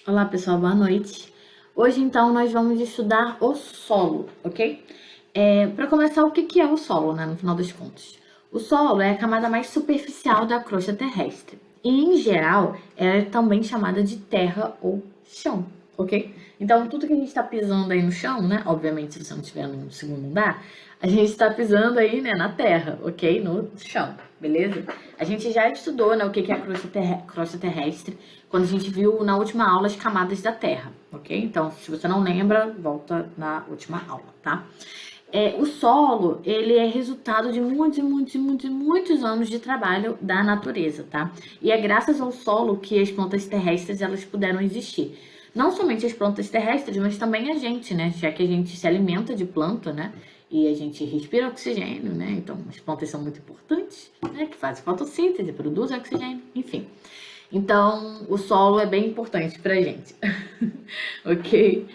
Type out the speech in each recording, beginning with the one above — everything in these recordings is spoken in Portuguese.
Olá pessoal, boa noite. Hoje então nós vamos estudar o solo, ok? Para começar, o que é o solo, né, no final das contas? O solo é a camada mais superficial da crosta terrestre e, em geral, ela é também chamada de terra ou chão, ok? Então, tudo que a gente está pisando aí no chão, né? Obviamente, se você não estiver no segundo andar, a gente está pisando aí, né, na terra, ok? No chão, beleza? A gente já estudou, né, o que é a crosta terrestre quando a gente viu na última aula as camadas da Terra, ok? Então, se você não lembra, volta na última aula, tá? O solo, ele é resultado de muitos anos de trabalho da natureza, tá? E é graças ao solo que as plantas terrestres, elas puderam existir. Não somente as plantas terrestres, mas também a gente, né? Já que a gente se alimenta de planta, né? E a gente respira oxigênio, né? Então, as plantas são muito importantes, né? Que fazem fotossíntese, produzem oxigênio, enfim. Então, o solo é bem importante pra gente, ok?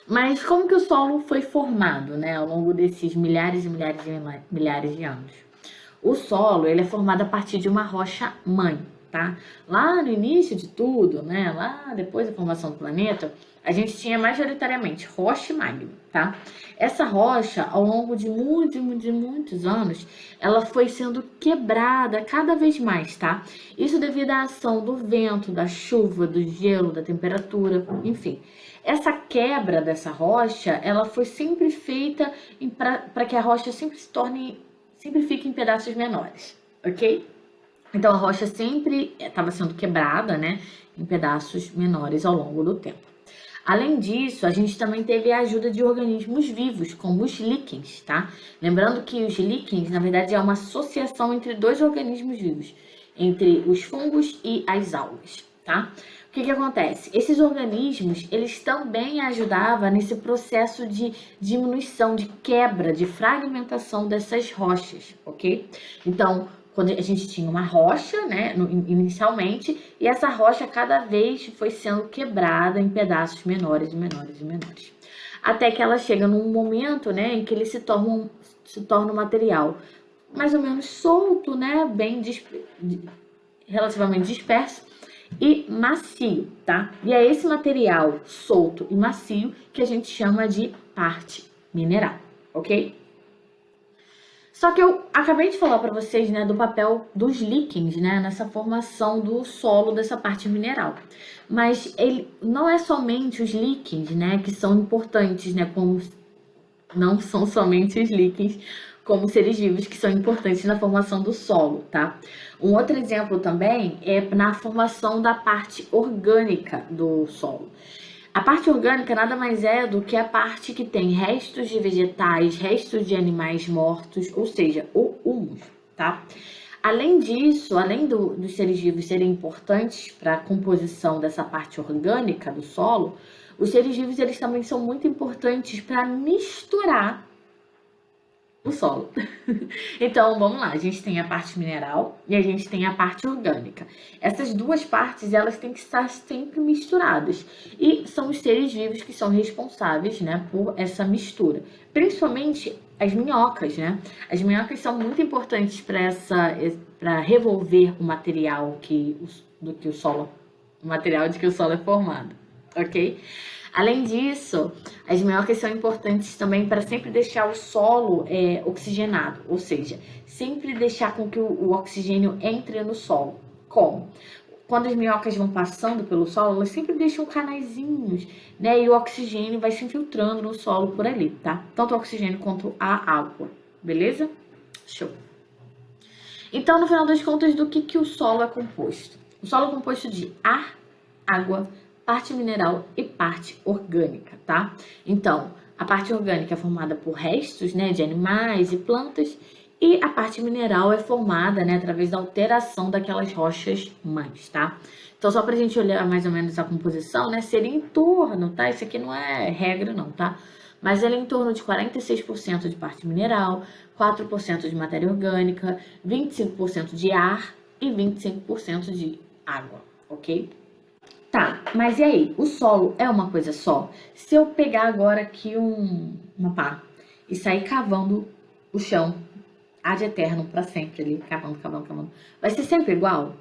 Mas como que o solo foi formado, né, ao longo desses milhares e milhares de anos? O solo, ele é formado a partir de uma rocha mãe, tá? Lá no início de tudo, né, lá depois da formação do planeta, a gente tinha majoritariamente rocha e magma, tá? Essa rocha, ao longo de muitos anos, ela foi sendo quebrada cada vez mais, tá? Isso devido à ação do vento, da chuva, do gelo, da temperatura, enfim. Essa quebra dessa rocha, ela foi sempre feita para que a rocha sempre fique em pedaços menores, ok? Então a rocha sempre estava sendo quebrada, né, em pedaços menores ao longo do tempo. Além disso, a gente também teve a ajuda de organismos vivos, como os líquens, tá? Lembrando que os líquens, na verdade, é uma associação entre dois organismos vivos, entre os fungos e as algas, tá? O que acontece? Esses organismos, eles também ajudavam nesse processo de diminuição, de quebra, de fragmentação dessas rochas, ok? Então, quando a gente tinha uma rocha, né, inicialmente, e essa rocha cada vez foi sendo quebrada em pedaços menores e menores. Até que ela chega num momento, né, em que ele se torna um material mais ou menos solto, né, relativamente disperso e macio, tá? E é esse material solto e macio que a gente chama de parte mineral, ok? Só que eu acabei de falar para vocês, né, do papel dos líquens, né, nessa formação do solo dessa parte mineral. Mas ele não é somente os líquens, né, que são importantes, né, como não são somente os líquens como seres vivos que são importantes na formação do solo, tá? Um outro exemplo também é na formação da parte orgânica do solo. A parte orgânica nada mais é do que a parte que tem restos de vegetais, restos de animais mortos, ou seja, o humus, tá? Além disso, dos seres vivos serem importantes para a composição dessa parte orgânica do solo, os seres vivos eles também são muito importantes para misturar o solo. Então, vamos lá, a gente tem a parte mineral e a gente tem a parte orgânica. Essas duas partes, elas têm que estar sempre misturadas. E são os seres vivos que são responsáveis, né, por essa mistura. Principalmente as minhocas, né? As minhocas são muito importantes para revolver o material o material de que o solo é formado, ok? Além disso, as minhocas são importantes também para sempre deixar o solo oxigenado, ou seja, sempre deixar com que o oxigênio entre no solo. Como? Quando as minhocas vão passando pelo solo, elas sempre deixam canaizinhos, né? E o oxigênio vai se infiltrando no solo por ali, tá? Tanto o oxigênio quanto a água, beleza? Show. Então, no final das contas, do que o solo é composto? O solo é composto de ar, água, parte mineral e parte orgânica, tá? Então, a parte orgânica é formada por restos, né, de animais e plantas, e a parte mineral é formada, né, através da alteração daquelas rochas mães, tá? Então, só pra gente olhar mais ou menos a composição, né, seria em torno, tá? Isso aqui não é regra não, tá? Mas ele é em torno de 46% de parte mineral, 4% de matéria orgânica, 25% de ar e 25% de água, ok? Tá, mas e aí? O solo é uma coisa só? Se eu pegar agora aqui uma pá e sair cavando o chão ad eterno para sempre ali, cavando, vai ser sempre igual?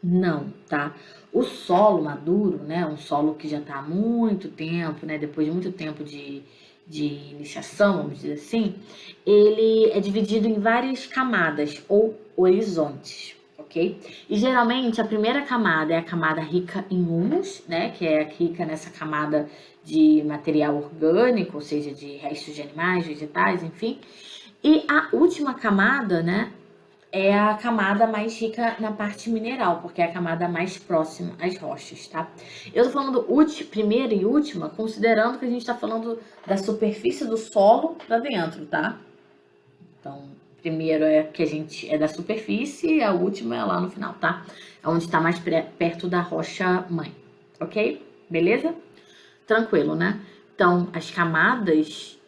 Não, tá? O solo maduro, né, um solo que já está há muito tempo, né, depois de muito tempo de iniciação, vamos dizer assim, ele é dividido em várias camadas ou horizontes, ok? E geralmente a primeira camada é a camada rica em humus, né, que é rica nessa camada de material orgânico, ou seja, de restos de animais, vegetais, enfim. E a última camada, né, é a camada mais rica na parte mineral, porque é a camada mais próxima às rochas, tá? Eu tô falando primeira e última, considerando que a gente tá falando da superfície do solo pra dentro, tá? Então, primeiro é que a gente é da superfície e a última é lá no final, tá? É onde tá mais perto da rocha mãe, ok? Beleza? Tranquilo, né? Então, as camadas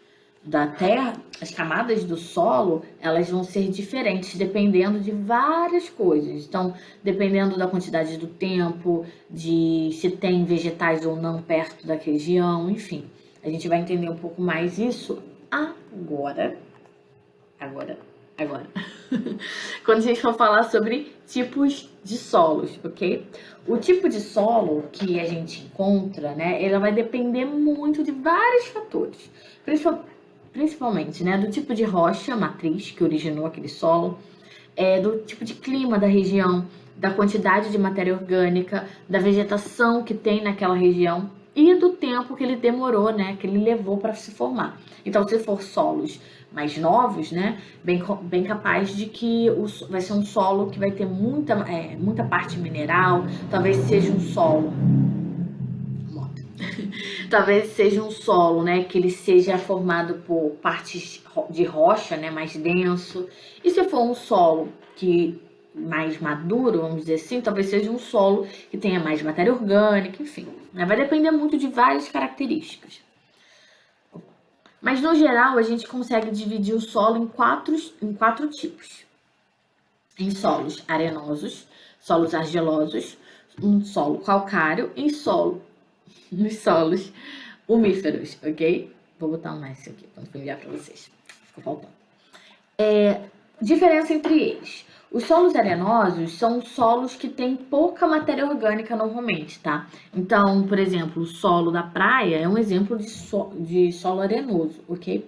da terra, as camadas do solo, elas vão ser diferentes dependendo de várias coisas. Então, dependendo da quantidade do tempo, de se tem vegetais ou não perto da região, enfim. A gente vai entender um pouco mais isso agora. Agora. Quando a gente for falar sobre tipos de solos, ok? O tipo de solo que a gente encontra, né, ela vai depender muito de vários fatores. Principalmente, né, do tipo de rocha matriz que originou aquele solo, do tipo de clima da região, da quantidade de matéria orgânica, da vegetação que tem naquela região e do tempo que ele demorou, né, que ele levou para se formar. Então, se for solos mais novos, né, bem capaz de que vai ser um solo que vai ter muita parte mineral, talvez seja um solo talvez seja um solo, né, que ele seja formado por partes de rocha, né, mais denso. E se for um solo que mais maduro, vamos dizer assim, talvez seja um solo que tenha mais matéria orgânica, enfim. Né, vai depender muito de várias características. Mas no geral, a gente consegue dividir o solo em quatro tipos. Em solos arenosos, solos argilosos, um solo calcário e nos solos umíferos, ok? Vou botar um mais aqui quando for enviar para vocês. Ficou faltando. Diferença entre eles. Os solos arenosos são solos que têm pouca matéria orgânica normalmente, tá? Então, por exemplo, o solo da praia é um exemplo de solo arenoso, ok?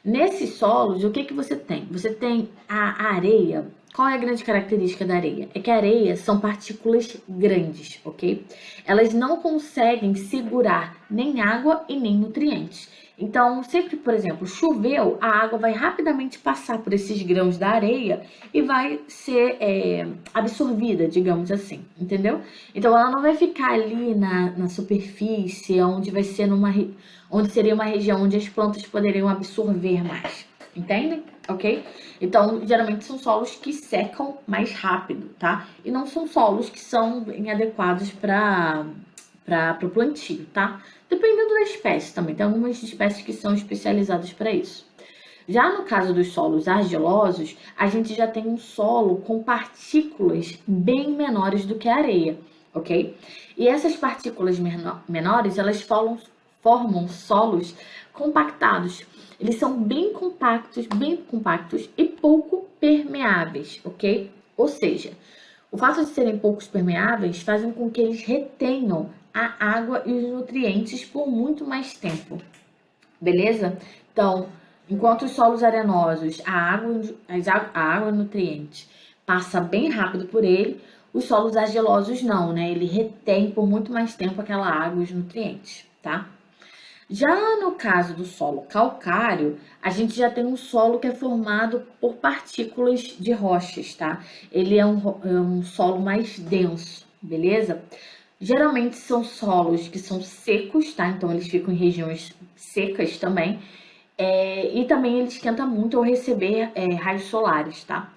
Nesses solos, o que você tem? Você tem a areia. Qual é a grande característica da areia? É que a areia são partículas grandes, ok? Elas não conseguem segurar nem água e nem nutrientes. Então, sempre, por exemplo, choveu, a água vai rapidamente passar por esses grãos da areia e vai ser absorvida, digamos assim, entendeu? Então, ela não vai ficar ali na superfície, onde vai ser onde seria uma região onde as plantas poderiam absorver mais, entendem? Ok? Então, geralmente são solos que secam mais rápido, tá? E não são solos que são inadequados para o plantio, tá? Dependendo da espécie também, tem algumas espécies que são especializadas para isso. Já no caso dos solos argilosos, a gente já tem um solo com partículas bem menores do que a areia, ok? E essas partículas menores, elas formam solos compactados. Eles são bem compactos e pouco permeáveis, ok? Ou seja, o fato de serem poucos permeáveis fazem com que eles retenham a água e os nutrientes por muito mais tempo, beleza? Então, enquanto os solos arenosos, a água e nutrientes passa bem rápido por ele, os solos argilosos não, né? Ele retém por muito mais tempo aquela água e os nutrientes, tá? Já no caso do solo calcário, a gente já tem um solo que é formado por partículas de rochas, tá? Ele é um solo mais denso, beleza? Geralmente são solos que são secos, tá? Então eles ficam em regiões secas também. E também ele esquenta muito ao receber raios solares, tá?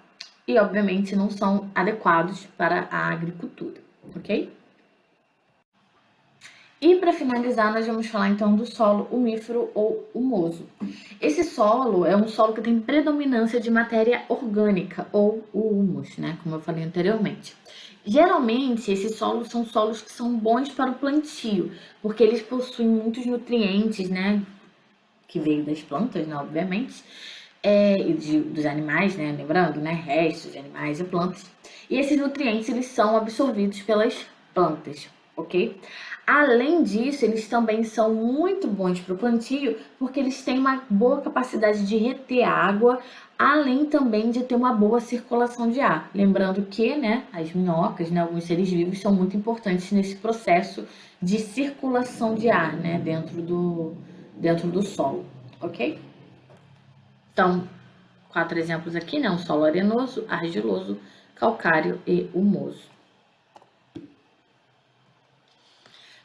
E obviamente não são adequados para a agricultura, ok? E para finalizar, nós vamos falar então do solo umífero ou humoso. Esse solo é um solo que tem predominância de matéria orgânica ou o humus, né? Como eu falei anteriormente. Geralmente, esses solos são solos que são bons para o plantio, porque eles possuem muitos nutrientes, né? Que veio das plantas, né? Obviamente. dos animais, né? Lembrando, né? Restos de animais e plantas. E esses nutrientes, eles são absorvidos pelas plantas, ok? Além disso, eles também são muito bons para o plantio, porque eles têm uma boa capacidade de reter água, além também de ter uma boa circulação de ar. Lembrando que, né, as minhocas, né, alguns seres vivos são muito importantes nesse processo de circulação de ar, né, dentro do solo, ok? Então, 4 exemplos aqui, né, um solo arenoso, argiloso, calcário e humoso.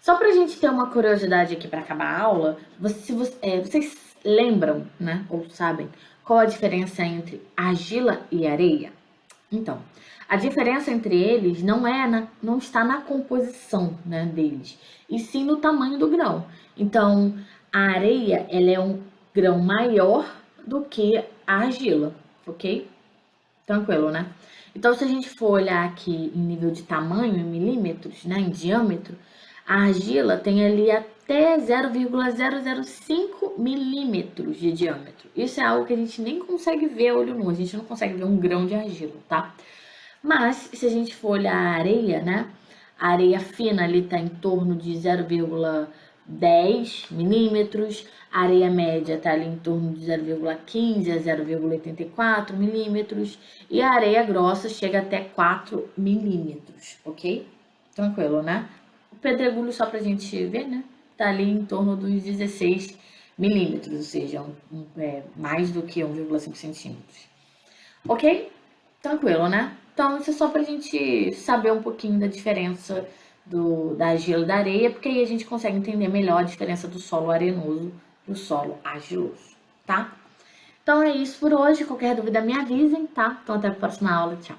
Só para a gente ter uma curiosidade aqui para acabar a aula, vocês lembram, né, ou sabem, qual a diferença entre argila e areia? Então, a diferença entre eles não está na composição, né, deles, e sim no tamanho do grão. Então, a areia, ela é um grão maior do que a argila, ok? Tranquilo, né? Então, se a gente for olhar aqui em nível de tamanho, em milímetros, né, em diâmetro, a argila tem ali até 0,005 milímetros de diâmetro. Isso é algo que a gente nem consegue ver a olho nu, a gente não consegue ver um grão de argila, tá? Mas, se a gente for olhar a areia, né, a areia fina ali tá em torno de 0,10 milímetros, a areia média está ali em torno de 0,15 a 0,84 milímetros e a areia grossa chega até 4 milímetros, ok? Tranquilo, né? O pedregulho, só pra gente ver, né? Tá ali em torno dos 16 milímetros, ou seja, mais do que 1,5 centímetros. Ok? Tranquilo, né? Então, isso é só pra gente saber um pouquinho da diferença da argila e da areia, porque aí a gente consegue entender melhor a diferença do solo arenoso pro solo argiloso, tá? Então é isso por hoje. Qualquer dúvida me avisem, tá? Então até a próxima aula. Tchau.